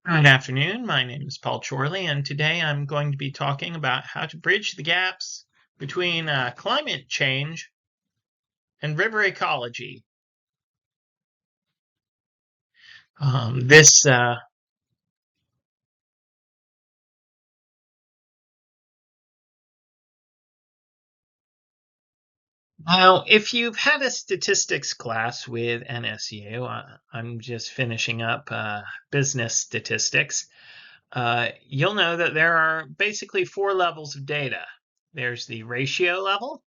Good afternoon. My name is Paul Chorley, and today I'm going to be talking about how to bridge the gaps between climate change and river ecology. Um, this uh, Now, if you've had a statistics class with NSU, I'm just finishing up business statistics. You'll know that there are basically four levels of data. There's the ratio level,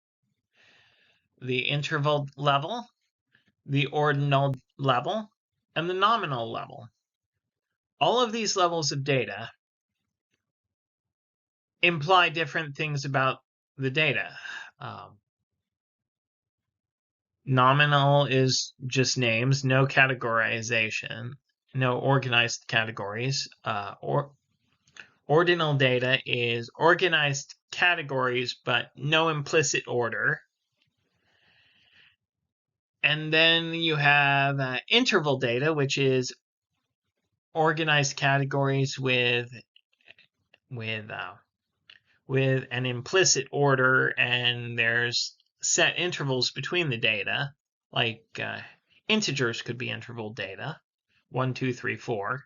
the interval level, the ordinal level, and the nominal level. All of these levels of data imply different things about the data. Um, Nominal is just names, no categorization, no organized categories. Ordinal data is organized categories, but no implicit order. And then you have interval data, which is organized categories with uh, with an implicit order, and there's set intervals between the data, like integers could be interval data, 1, 2, 3, 4.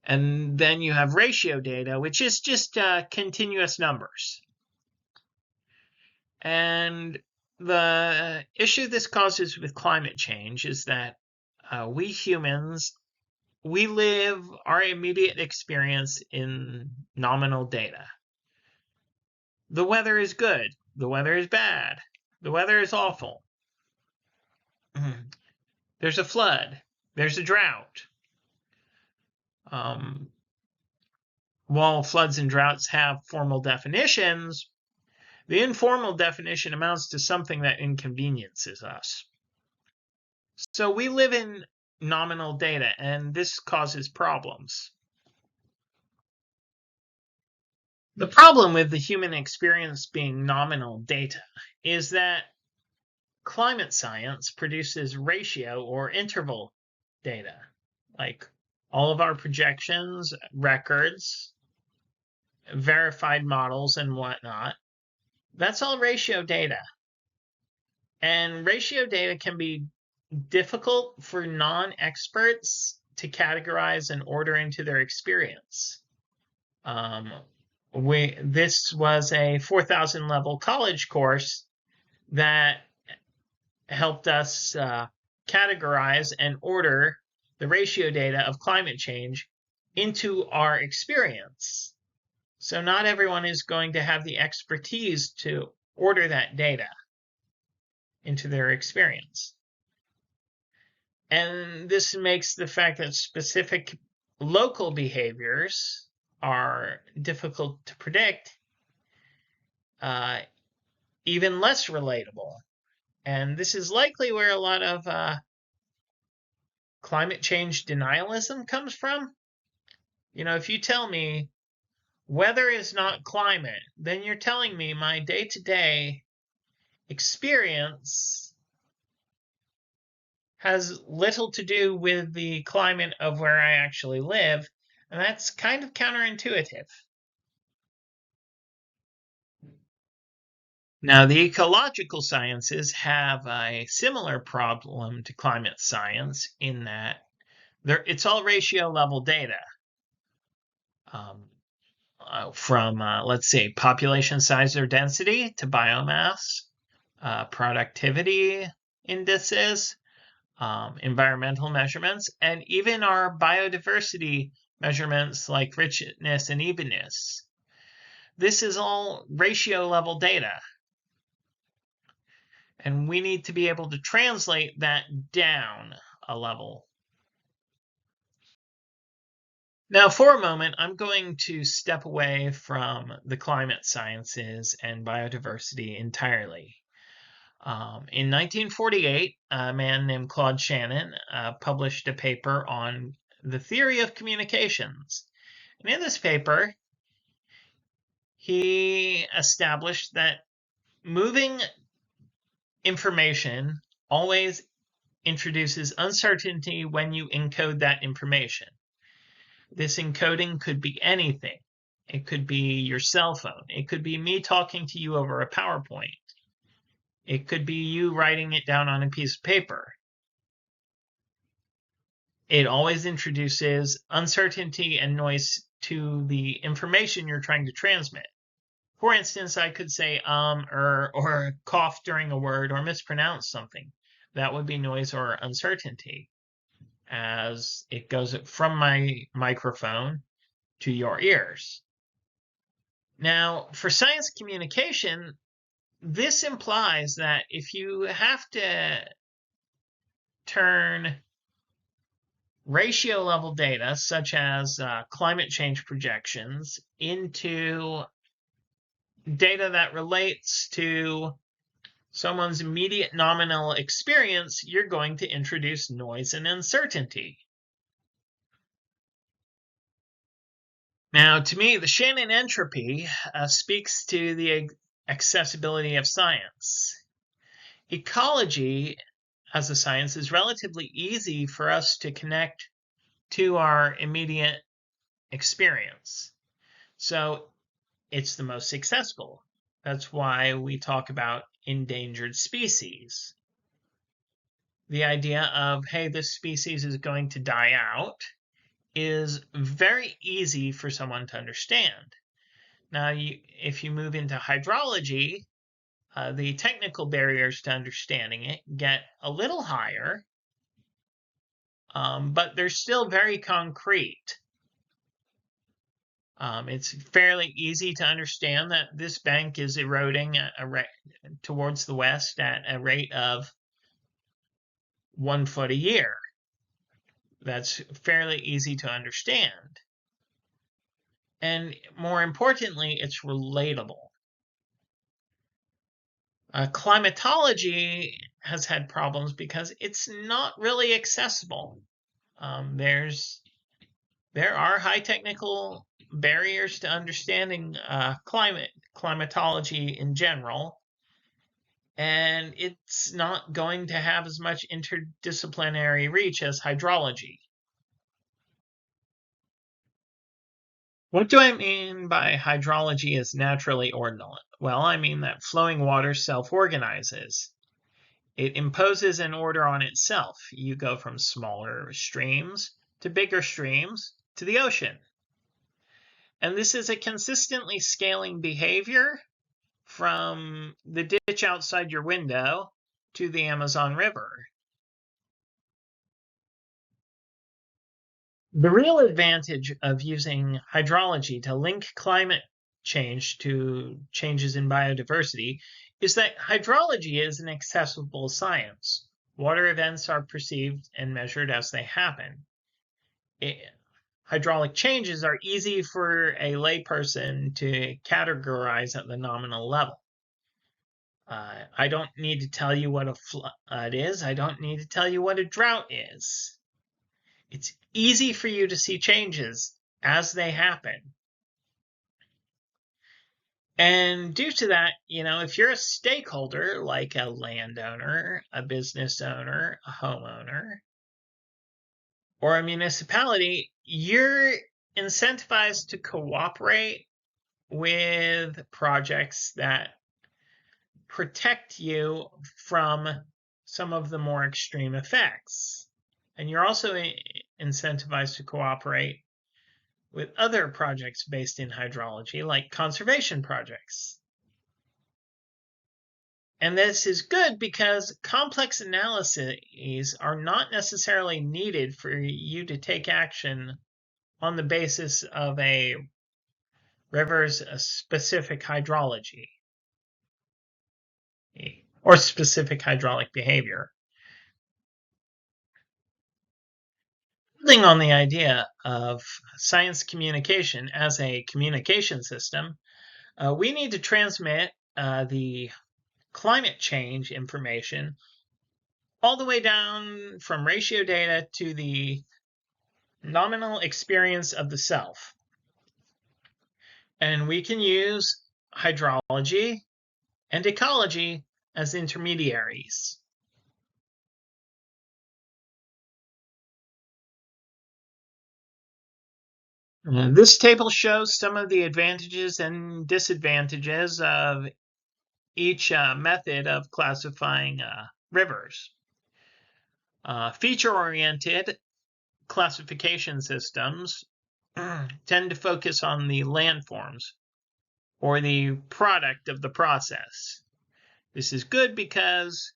And then you have ratio data, which is just continuous numbers. And the issue this causes with climate change is that we humans, we live our immediate experience in nominal data. The weather is good. The weather is bad. The weather is awful. There's a flood. There's a drought. Um, while floods and droughts have formal definitions, the informal definition amounts to something that inconveniences us. So we live in nominal data, and this causes problems. The problem with the human experience being nominal data is that climate science produces ratio or interval data, like all of our projections, records, verified models, and whatnot. That's all ratio data. And ratio data can be difficult for non-experts to categorize and order into their experience. This was a 4,000 level college course that helped us categorize and order the ratio data of climate change into our experience. So not everyone is going to have the expertise to order that data into their experience. And this makes the fact that specific local behaviors are difficult to predict even less relatable. And this is likely where a lot of climate change denialism comes from. If you tell me weather is not climate, then you're telling me my day-to-day experience has little to do with the climate of where I actually live, and that's kind of counterintuitive. Now, the ecological sciences have a similar problem to climate science in that it's all ratio level data. From, let's say, population size or density to biomass, productivity indices, environmental measurements, and even our biodiversity measurements like richness and evenness. This is all ratio level data. And we need to be able to translate that down a level. Now, for a moment, I'm going to step away from the climate sciences and biodiversity entirely. In 1948, a man named Claude Shannon published a paper on the theory of communications. And in this paper, he established that moving information always introduces uncertainty when you encode that information. This encoding could be anything. It could be your cell phone. It could be me talking to you over a PowerPoint. It could be you writing it down on a piece of paper. It always introduces uncertainty and noise to the information you're trying to transmit. For instance, I could say or cough during a word or mispronounce something. That would be noise or uncertainty as it goes from my microphone to your ears. Now, for science communication, this implies that if you have to turn ratio level data, such as climate change projections, into data that relates to someone's immediate nominal experience, you're going to introduce noise and uncertainty. Now, to me, the Shannon entropy speaks to the accessibility of science. Ecology as a science is relatively easy for us to connect to our immediate experience. So it's the most accessible. That's why we talk about endangered species. The idea of, hey, this species is going to die out is very easy for someone to understand. Now, if you move into hydrology, the technical barriers to understanding it get a little higher, but they're still very concrete. It's fairly easy to understand that this bank is eroding towards the west at a rate of 1 foot a year. That's fairly easy to understand. And more importantly, it's relatable. Climatology has had problems because it's not really accessible. There are high technical barriers to understanding climatology in general, and it's not going to have as much interdisciplinary reach as hydrology. What do I mean by hydrology is naturally ordinal? Well, I mean that flowing water self-organizes. It imposes an order on itself. You go from smaller streams to bigger streams to the ocean. And this is a consistently scaling behavior from the ditch outside your window to the Amazon River. The real advantage of using hydrology to link climate change to changes in biodiversity is that hydrology is an accessible science. Water events are perceived and measured as they happen. Hydraulic changes are easy for a layperson to categorize at the nominal level. I don't need to tell you what a flood is. I don't need to tell you what a drought is. It's easy for you to see changes as they happen. And due to that, if you're a stakeholder, like a landowner, a business owner, a homeowner, or a municipality, you're incentivized to cooperate with projects that protect you from some of the more extreme effects. And you're also incentivized to cooperate with other projects based in hydrology, like conservation projects. And this is good because complex analyses are not necessarily needed for you to take action on the basis of a river's specific hydrology or specific hydraulic behavior. Building on the idea of science communication as a communication system, we need to transmit the climate change information all the way down from ratio data to the nominal experience of the self. And we can use hydrology and ecology as intermediaries. This table shows some of the advantages and disadvantages of each method of classifying rivers. Feature-oriented classification systems tend to focus on the landforms or the product of the process. This is good because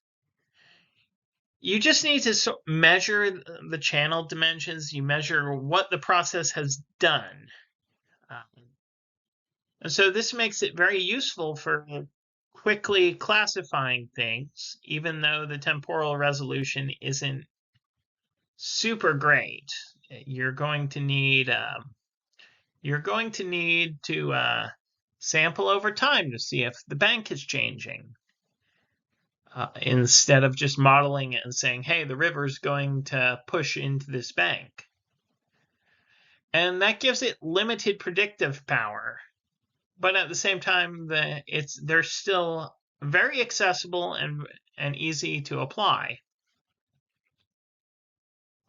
you just need to measure the channel dimensions. You measure what the process has done. And so this makes it very useful for quickly classifying things, even though the temporal resolution isn't super great. You're going to need to sample over time to see if the bank is changing. Instead of just modeling it and saying, hey, the river's going to push into this bank. And that gives it limited predictive power. But at the same time, they're still very accessible and easy to apply.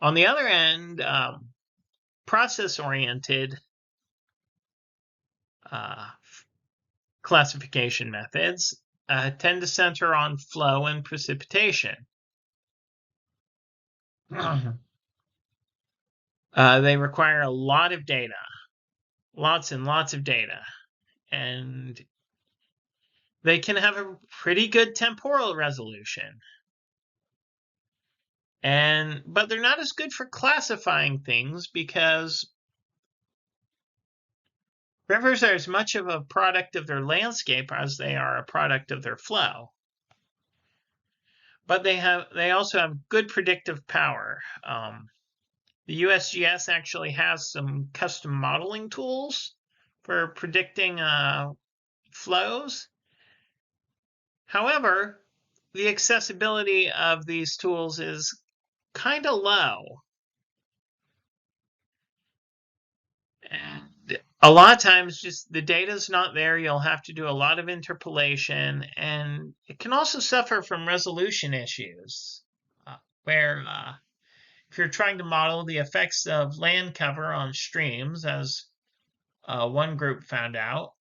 On the other end, process-oriented classification methods tend to center on flow and precipitation. They require a lot of data, lots and lots of data, and they can have a pretty good temporal resolution. But they're not as good for classifying things because rivers are as much of a product of their landscape as they are a product of their flow. But they also have good predictive power. The USGS actually has some custom modeling tools for predicting flows. However, the accessibility of these tools is kind of low. And a lot of times just the data is not there. You'll have to do a lot of interpolation, and it can also suffer from resolution issues where if you're trying to model the effects of land cover on streams, as one group found out,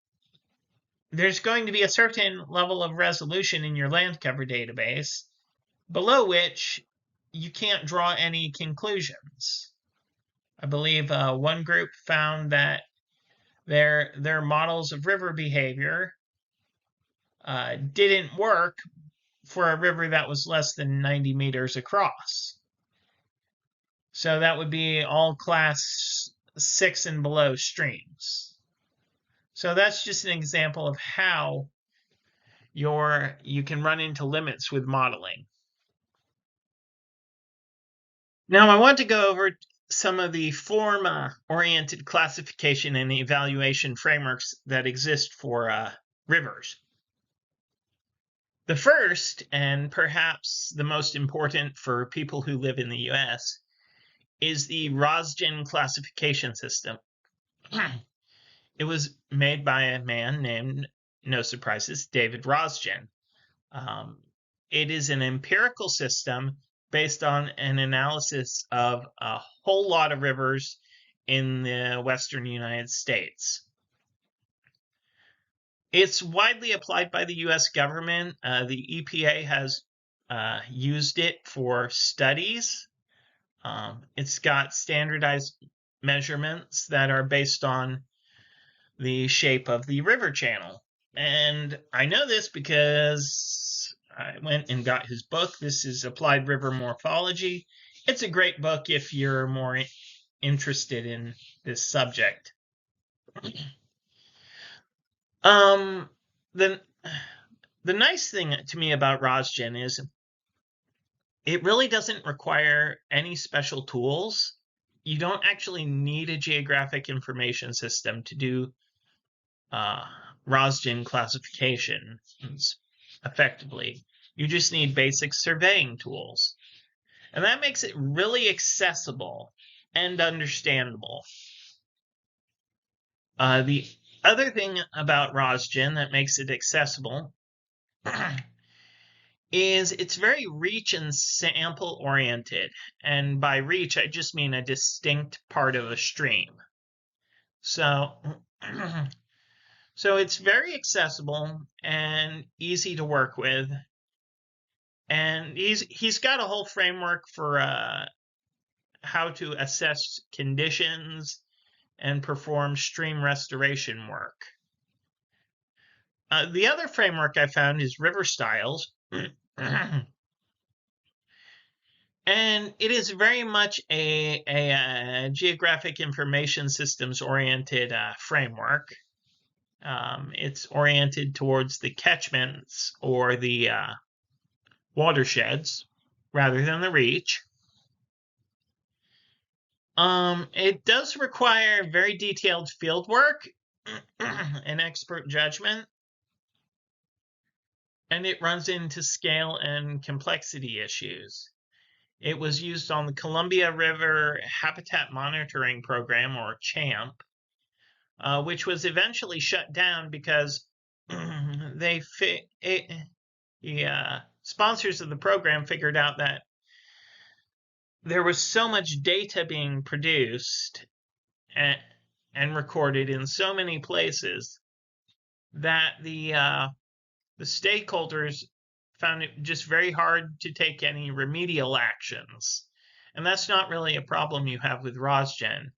there's going to be a certain level of resolution in your land cover database below which you can't draw any conclusions. I believe one group found that their models of river behavior didn't work for a river that was less than 90 meters across. So that would be all class 6 and below streams. So that's just an example of how you can run into limits with modeling. Now I want to go over some of the form-oriented classification and evaluation frameworks that exist for rivers. The first, and perhaps the most important for people who live in the US, is the Rosgen classification system. It was made by a man named, no surprises, David Rosgen. It is an empirical system based on an analysis of a whole lot of rivers in the western United States. It's widely applied by the US government. The EPA has used it for studies. It's got standardized measurements that are based on the shape of the river channel. And I know this because I went and got his book. This is Applied River Morphology. It's a great book if you're more interested in this subject. The nice thing to me about Rosgen is it really doesn't require any special tools. You don't actually need a geographic information system to do Rosgen classification effectively. You just need basic surveying tools. And that makes it really accessible and understandable. The other thing about Rosgen that makes it accessible is it's very reach and sample oriented. And by reach, I just mean a distinct part of a stream. So, so it's very accessible and easy to work with. And he's got a whole framework for how to assess conditions and perform stream restoration work. The other framework I found is River Styles. And it is very much a geographic information systems oriented framework. It's oriented towards the catchments or the watersheds rather than the reach. It does require very detailed field work and expert judgment, and it runs into scale and complexity issues. It was used on the Columbia River Habitat Monitoring Program, or CHAMP, which was eventually shut down because the sponsors of the program figured out that there was so much data being produced and recorded in so many places that the stakeholders found it just very hard to take any remedial actions. And that's not really a problem you have with Rosgen.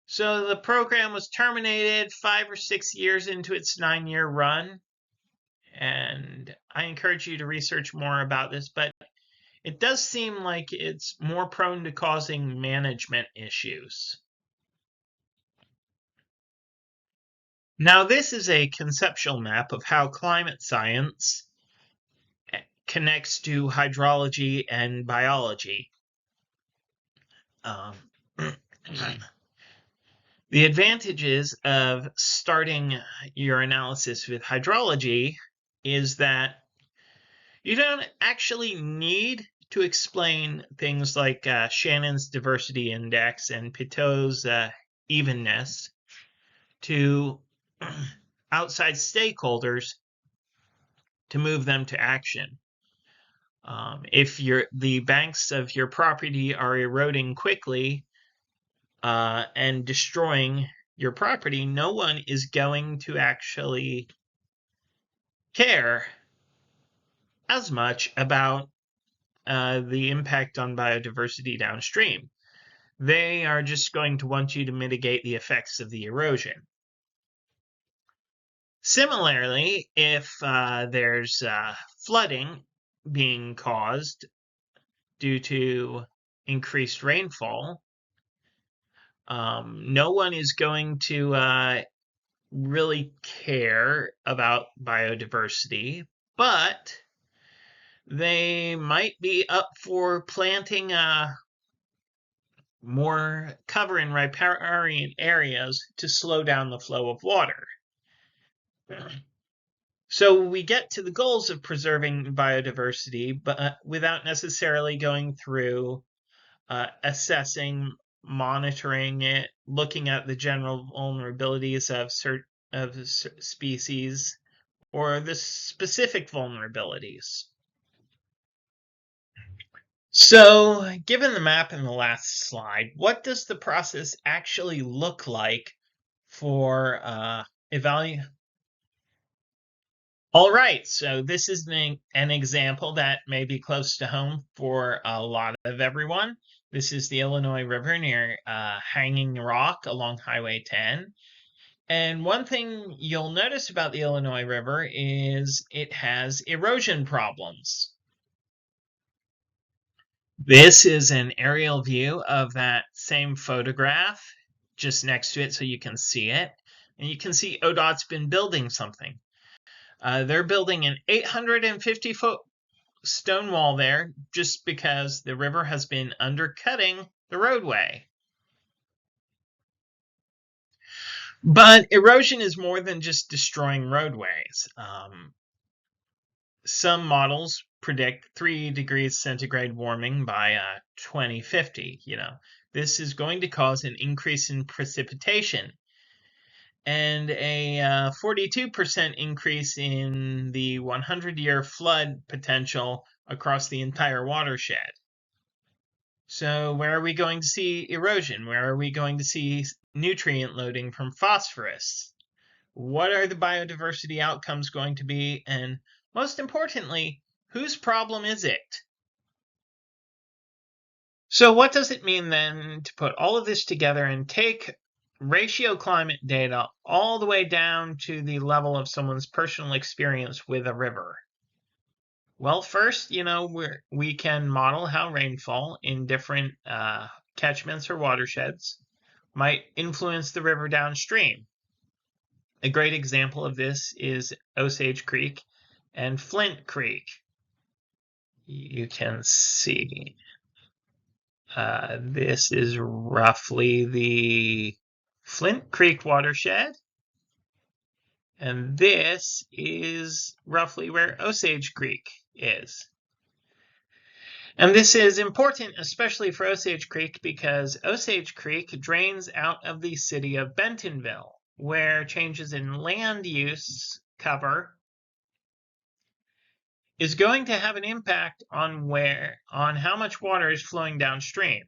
So the program was terminated 5 or 6 years into its 9-year run. And I encourage you to research more about this, but it does seem like it's more prone to causing management issues. Now, this is a conceptual map of how climate science connects to hydrology and biology. The advantages of starting your analysis with hydrology is that you don't actually need to explain things like Shannon's diversity index and Pittot's evenness to outside stakeholders to move them to action. If the banks of your property are eroding quickly and destroying your property, no one is going to actually care as much about the impact on biodiversity downstream. They are just going to want you to mitigate the effects of the erosion. Similarly, if there's flooding being caused due to increased rainfall, no one is going to really care about biodiversity, but they might be up for planting more cover in riparian areas to slow down the flow of water. So we get to the goals of preserving biodiversity, but without necessarily going through assessing, monitoring it, looking at the general vulnerabilities of species or the specific vulnerabilities. So, given the map in the last slide, what does the process actually look like for evaluating? All right, so this is an example that may be close to home for a lot of everyone. This is the Illinois River near Hanging Rock along Highway 10. And one thing you'll notice about the Illinois River is it has erosion problems. This is an aerial view of that same photograph just next to it so you can see it. And you can see ODOT's been building something. They're building an 850-foot stone wall there just because the river has been undercutting the roadway. But erosion is more than just destroying roadways. Some models predict 3 degrees centigrade warming by 2050. This is going to cause an increase in precipitation and a 42% increase in the 100-year flood potential across the entire watershed. So where are we going to see erosion? Where are we going to see nutrient loading from phosphorus? What are the biodiversity outcomes going to be? And most importantly, whose problem is it? So what does it mean then to put all of this together and take ratio climate data all the way down to the level of someone's personal experience with a river? Well, first, we can model how rainfall in different catchments or watersheds might influence the river downstream. A great example of this is Osage Creek and Flint Creek. You can see this is roughly the Flint Creek watershed, and this is roughly where Osage Creek is. And this is important, especially for Osage Creek, because Osage Creek drains out of the city of Bentonville, where changes in land use cover is going to have an impact on how much water is flowing downstream.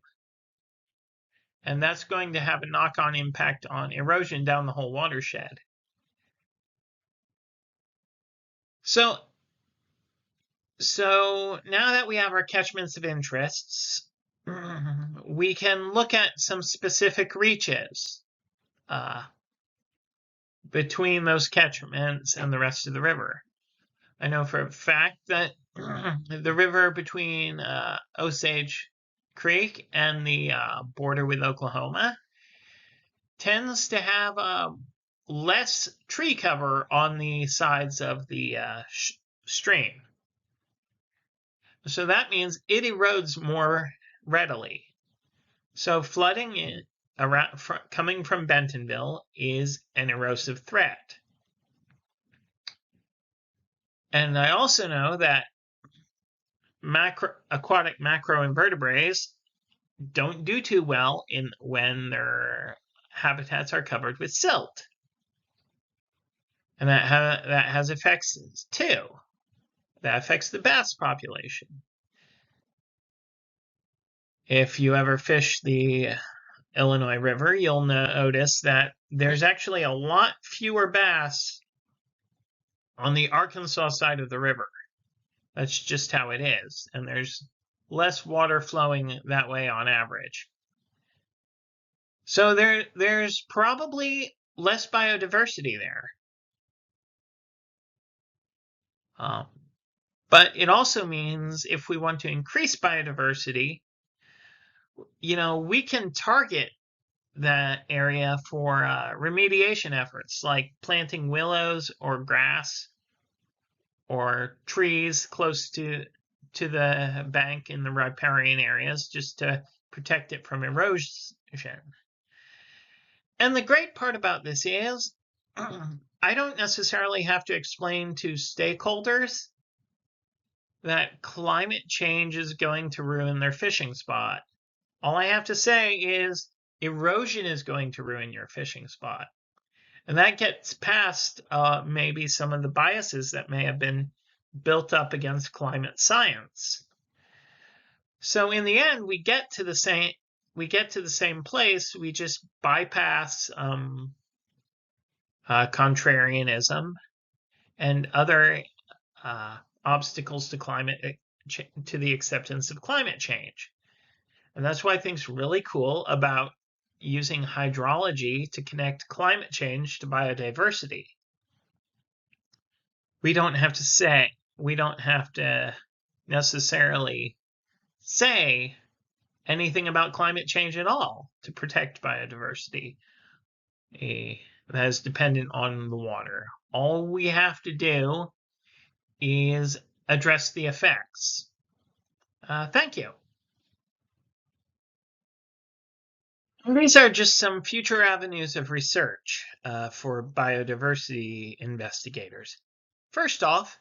And that's going to have a knock-on impact on erosion down the whole watershed. So now that we have our catchments of interests, we can look at some specific reaches between those catchments and the rest of the river. I know for a fact that the river between Osage Creek and the border with Oklahoma tends to have less tree cover on the sides of the stream. So that means it erodes more readily. So flooding coming from Bentonville is an erosive threat. And I also know that aquatic macroinvertebrates don't do too well when their habitats are covered with silt. And that has effects too. That affects the bass population. If you ever fish the Illinois River, you'll notice that there's actually a lot fewer bass on the Arkansas side of the river. That's just how it is. And there's less water flowing that way on average. So there's probably less biodiversity there. But it also means if we want to increase biodiversity, we can target that area for remediation efforts like planting willows or grass or trees close to the bank in the riparian areas just to protect it from erosion. And the great part about this is I don't necessarily have to explain to stakeholders that climate change is going to ruin their fishing spot. All I have to say is erosion is going to ruin your fishing spot. And that gets past maybe some of the biases that may have been built up against climate science. So in the end, we get to the same place. We just bypass contrarianism and other obstacles to the acceptance of climate change. And that's why I think it's really cool about using hydrology to connect climate change to biodiversity. We don't have to necessarily say anything about climate change at all to protect biodiversity that is dependent on the water. All we have to do is address the effects. Thank you. These are just some future avenues of research for biodiversity investigators. First off,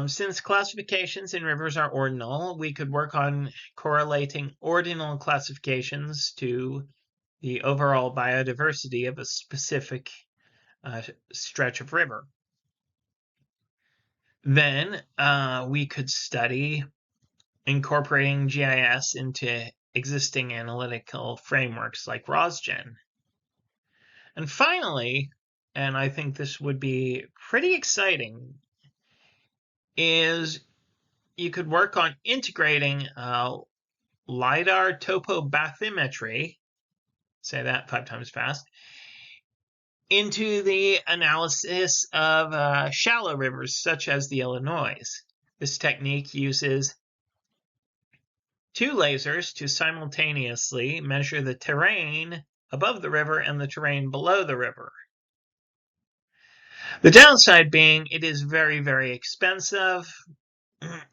since classifications in rivers are ordinal, we could work on correlating ordinal classifications to the overall biodiversity of a specific stretch of river. Then we could study incorporating GIS into existing analytical frameworks like ROSGen. And finally, and I think this would be pretty exciting, is you could work on integrating LiDAR topobathymetry, say that 5 times fast, into the analysis of shallow rivers such as the Illinois. This technique uses 2 lasers to simultaneously measure the terrain above the river and the terrain below the river. The downside being it is very, very expensive,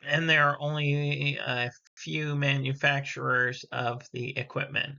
and there are only a few manufacturers of the equipment.